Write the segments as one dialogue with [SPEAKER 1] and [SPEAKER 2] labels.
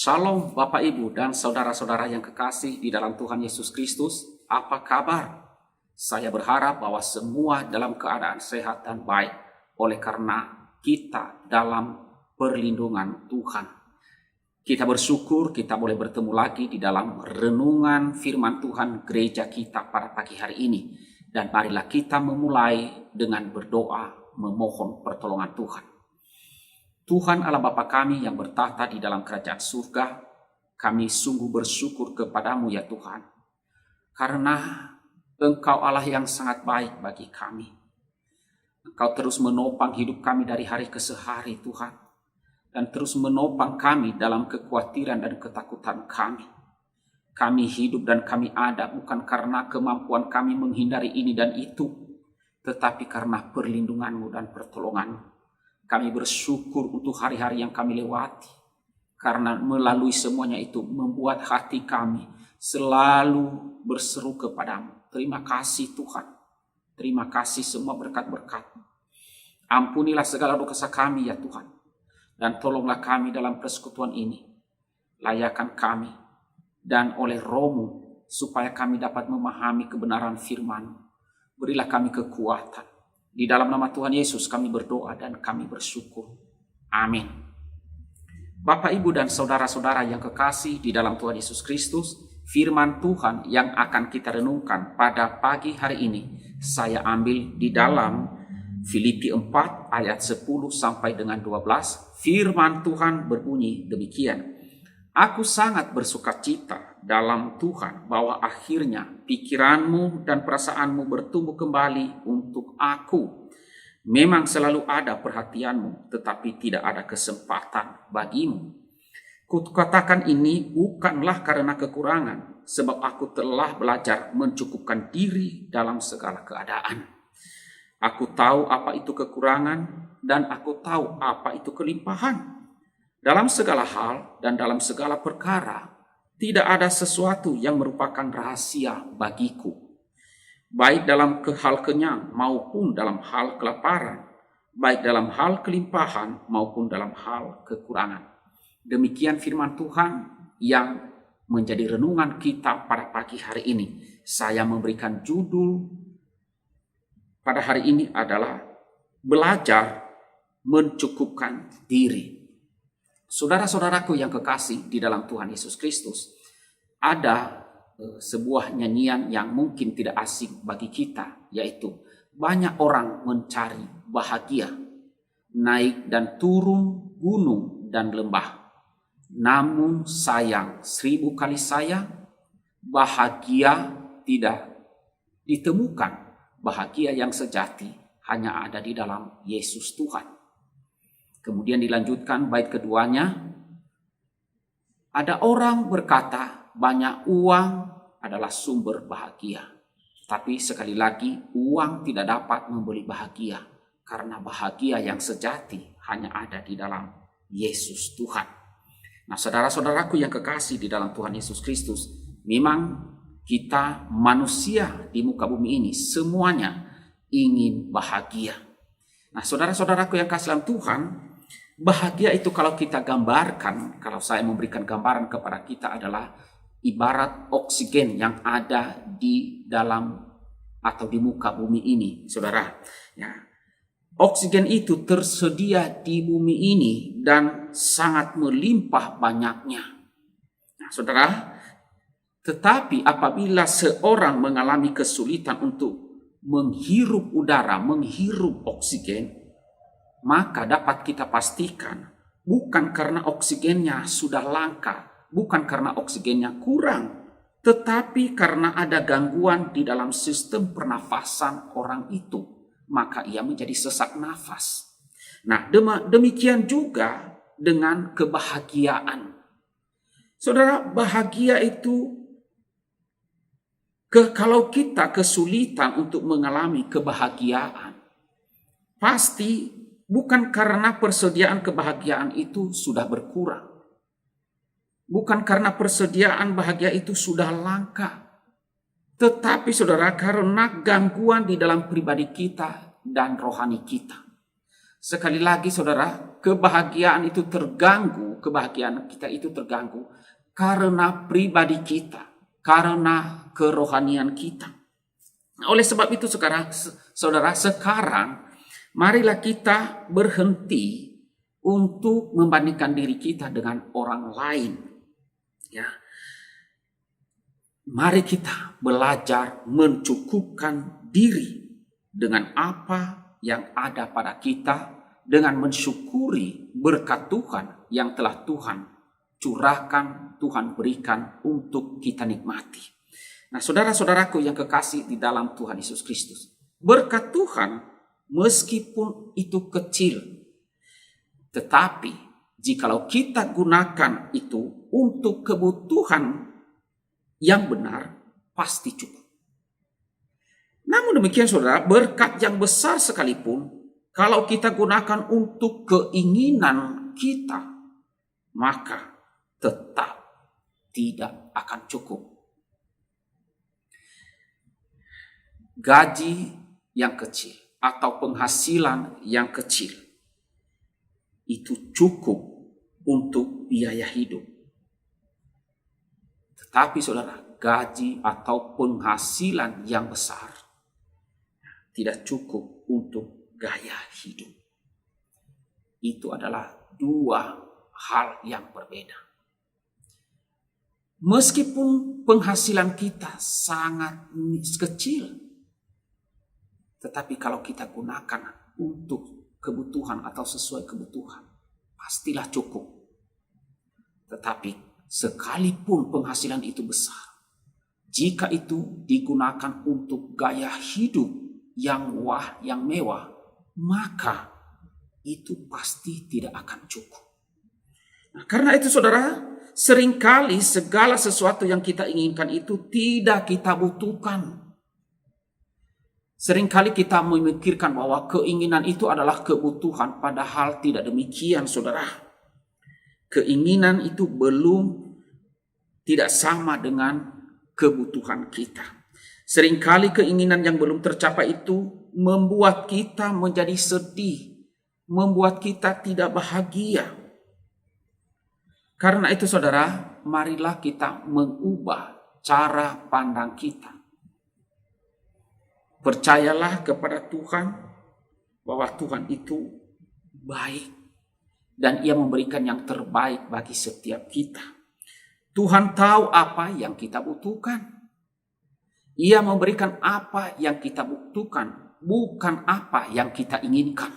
[SPEAKER 1] Shalom Bapak Ibu dan saudara-saudara yang kekasih di dalam Tuhan Yesus Kristus. Apa kabar? Saya berharap bahwa semua dalam keadaan sehat dan baik oleh karena kita dalam perlindungan Tuhan. Kita bersyukur kita boleh bertemu lagi di dalam renungan firman Tuhan gereja kita pada pagi hari ini. Dan marilah kita memulai dengan berdoa memohon pertolongan Tuhan. Tuhan Allah Bapa kami yang bertahta di dalam kerajaan surga, kami sungguh bersyukur kepadamu ya Tuhan. Karena Engkau Allah yang sangat baik bagi kami. Engkau terus menopang hidup kami dari hari ke hari Tuhan. Dan terus menopang kami dalam kekhawatiran dan ketakutan kami. Kami hidup dan kami ada bukan karena kemampuan kami menghindari ini dan itu, tetapi karena perlindungan-Mu dan pertolongan-Mu. Kami bersyukur untuk hari-hari yang kami lewati. Karena melalui semuanya itu membuat hati kami selalu berseru kepadamu. Terima kasih Tuhan. Terima kasih semua berkat-berkat. Ampunilah segala dosa kami ya Tuhan. Dan tolonglah kami dalam persekutuan ini. Layakan kami. Dan oleh Roh-Mu supaya kami dapat memahami kebenaran firman-Mu. Berilah kami kekuatan. Di dalam nama Tuhan Yesus kami berdoa dan kami bersyukur. Amin. Bapak, Ibu, dan saudara-saudara yang kekasih di dalam Tuhan Yesus Kristus, firman Tuhan yang akan kita renungkan pada pagi hari ini, saya ambil di dalam Filipi 4 ayat 10 sampai dengan 12. Firman Tuhan berbunyi demikian. Aku sangat bersukacita dalam Tuhan bahwa akhirnya pikiranmu dan perasaanmu bertumbuh kembali untuk aku. Memang selalu ada perhatianmu, tetapi tidak ada kesempatan bagimu. Kukatakan ini bukanlah karena kekurangan, sebab aku telah belajar mencukupkan diri dalam segala keadaan. Aku tahu apa itu kekurangan dan aku tahu apa itu kelimpahan. Dalam segala hal dan dalam segala perkara, tidak ada sesuatu yang merupakan rahasia bagiku. Baik dalam hal kenyang maupun dalam hal kelaparan, baik dalam hal kelimpahan maupun dalam hal kekurangan. Demikian firman Tuhan yang menjadi renungan kita pada pagi hari ini. Saya memberikan judul pada hari ini adalah belajar mencukupkan diri. Saudara-saudaraku yang kekasih di dalam Tuhan Yesus Kristus, ada sebuah nyanyian yang mungkin tidak asing bagi kita, yaitu banyak orang mencari bahagia, naik dan turun gunung dan lembah. Namun sayang, 1000 kali sayang, bahagia tidak ditemukan. Bahagia yang sejati hanya ada di dalam Yesus Tuhan. Kemudian dilanjutkan bait keduanya. Ada orang berkata banyak uang adalah sumber bahagia. Tapi sekali lagi uang tidak dapat membeli bahagia. Karena bahagia yang sejati hanya ada di dalam Yesus Tuhan. Nah, saudara-saudaraku yang kekasih di dalam Tuhan Yesus Kristus. Memang kita manusia di muka bumi ini semuanya ingin bahagia. Nah, saudara-saudaraku yang kasih dalam Tuhan, bahagia itu kalau kita gambarkan, kalau saya memberikan gambaran kepada kita adalah ibarat oksigen yang ada di dalam atau di muka bumi ini, saudara. Ya. Oksigen itu tersedia di bumi ini dan sangat melimpah banyaknya. Nah, saudara, tetapi apabila seorang mengalami kesulitan untuk menghirup udara, menghirup oksigen, maka dapat kita pastikan bukan karena oksigennya sudah langka, bukan karena oksigennya kurang, tetapi karena ada gangguan di dalam sistem pernafasan orang itu, maka ia menjadi sesak nafas. Nah, demikian juga dengan kebahagiaan. Saudara, bahagia itu kalau kita kesulitan untuk mengalami kebahagiaan, pasti bukan karena persediaan kebahagiaan itu sudah berkurang. Bukan karena persediaan bahagia itu sudah langka. Tetapi saudara, karena gangguan di dalam pribadi kita dan rohani kita. Sekali lagi saudara, kebahagiaan kita itu terganggu karena pribadi kita, karena kerohanian kita. Oleh sebab itu saudara, sekarang marilah kita berhenti untuk membandingkan diri kita dengan orang lain. Ya. Mari kita belajar mencukupkan diri dengan apa yang ada pada kita, dengan mensyukuri berkat Tuhan yang telah Tuhan curahkan, Tuhan berikan untuk kita nikmati. Nah, saudara-saudaraku yang kekasih di dalam Tuhan Yesus Kristus, berkat Tuhan meskipun itu kecil, tetapi jikalau kita gunakan itu untuk kebutuhan yang benar, pasti cukup. Namun demikian saudara, berkat yang besar sekalipun, kalau kita gunakan untuk keinginan kita, maka tetap tidak akan cukup. Gaji yang kecil atau penghasilan yang kecil itu cukup untuk biaya hidup. Tetapi saudara, gaji atau penghasilan yang besar tidak cukup untuk gaya hidup. Itu adalah dua hal yang berbeda. Meskipun penghasilan kita sangat kecil, tetapi kalau kita gunakan untuk kebutuhan atau sesuai kebutuhan, pastilah cukup. Tetapi sekalipun penghasilan itu besar, jika itu digunakan untuk gaya hidup yang yang mewah, maka itu pasti tidak akan cukup. Nah, karena itu saudara, seringkali segala sesuatu yang kita inginkan itu tidak kita butuhkan. Seringkali kita memikirkan bahwa keinginan itu adalah kebutuhan, padahal tidak demikian saudara. Keinginan itu tidak sama dengan kebutuhan kita. Seringkali keinginan yang belum tercapai itu membuat kita menjadi sedih, membuat kita tidak bahagia. Karena itu saudara, marilah kita mengubah cara pandang kita. Percayalah kepada Tuhan bahwa Tuhan itu baik dan Ia memberikan yang terbaik bagi setiap kita. Tuhan tahu apa yang kita butuhkan. Ia memberikan apa yang kita butuhkan, bukan apa yang kita inginkan.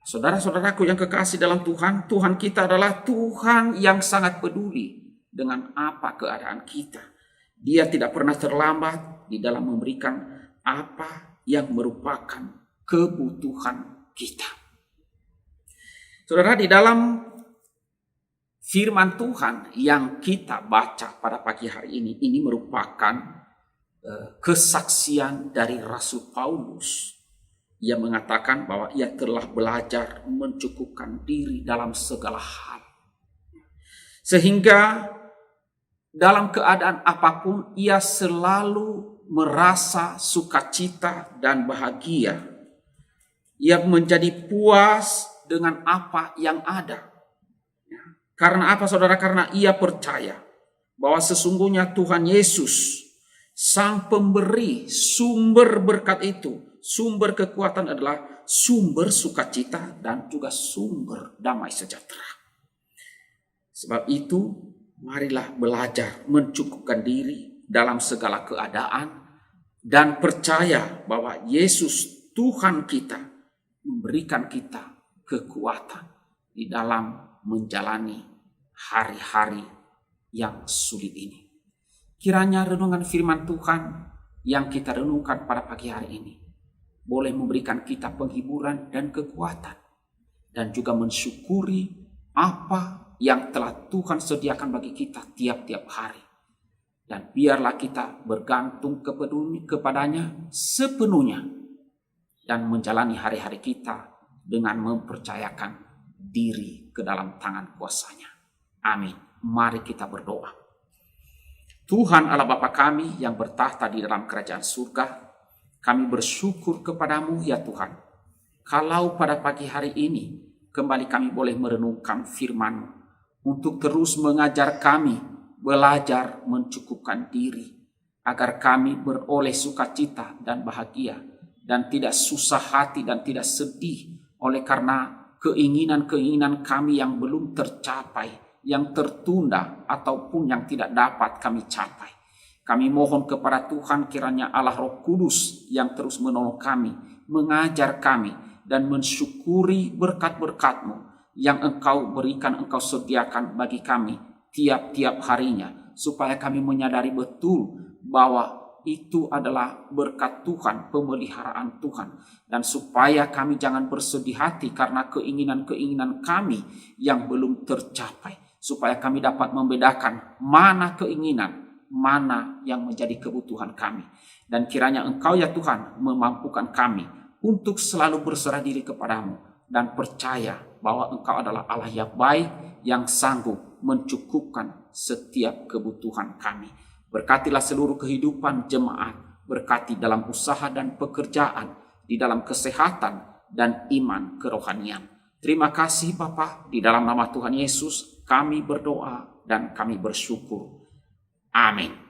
[SPEAKER 1] Saudara-saudaraku yang kekasih dalam Tuhan, Tuhan kita adalah Tuhan yang sangat peduli dengan apa keadaan kita. Dia tidak pernah terlambat di dalam memberikan apa yang merupakan kebutuhan kita. Saudara, di dalam firman Tuhan yang kita baca pada pagi hari ini merupakan kesaksian dari Rasul Paulus. Ia mengatakan bahwa ia telah belajar mencukupkan diri dalam segala hal. Sehingga dalam keadaan apapun ia selalu merasa sukacita dan bahagia. Ia menjadi puas dengan apa yang ada. Karena apa saudara? Karena ia percaya bahwa sesungguhnya Tuhan Yesus, Sang Pemberi, sumber berkat itu, sumber kekuatan adalah sumber sukacita dan juga sumber damai sejahtera. Sebab itu, marilah belajar mencukupkan diri dalam segala keadaan dan percaya bahwa Yesus Tuhan kita memberikan kita kekuatan di dalam menjalani hari-hari yang sulit ini. Kiranya renungan firman Tuhan yang kita renungkan pada pagi hari ini boleh memberikan kita penghiburan dan kekuatan, dan juga mensyukuri apa yang telah Tuhan sediakan bagi kita tiap-tiap hari. Dan biarlah kita bergantung kepadanya sepenuhnya dan menjalani hari-hari kita dengan mempercayakan diri ke dalam tangan kuasa-Nya. Amin. Mari kita berdoa. Tuhan Allah Bapa kami yang bertahta di dalam kerajaan surga, kami bersyukur kepadamu ya Tuhan, kalau pada pagi hari ini kembali kami boleh merenungkan firman-Mu untuk terus mengajar kami belajar mencukupkan diri, agar kami beroleh sukacita dan bahagia, dan tidak susah hati dan tidak sedih oleh karena keinginan-keinginan kami yang belum tercapai, yang tertunda ataupun yang tidak dapat kami capai. Kami mohon kepada Tuhan kiranya Allah Roh Kudus yang terus menolong kami, mengajar kami, dan mensyukuri berkat-berkat-Mu yang Engkau berikan, Engkau sediakan bagi kami tiap-tiap harinya, supaya kami menyadari betul bahwa itu adalah berkat Tuhan, pemeliharaan Tuhan, dan supaya kami jangan bersedih hati karena keinginan-keinginan kami yang belum tercapai, supaya kami dapat membedakan mana keinginan, mana yang menjadi kebutuhan kami. Dan kiranya Engkau ya Tuhan memampukan kami untuk selalu berserah diri kepadamu dan percaya bahwa Engkau adalah Allah yang baik, yang sanggup mencukupkan setiap kebutuhan kami. Berkatilah seluruh kehidupan jemaat, berkati dalam usaha dan pekerjaan, di dalam kesehatan dan iman kerohanian. Terima kasih Bapa, di dalam nama Tuhan Yesus kami berdoa dan kami bersyukur. Amin.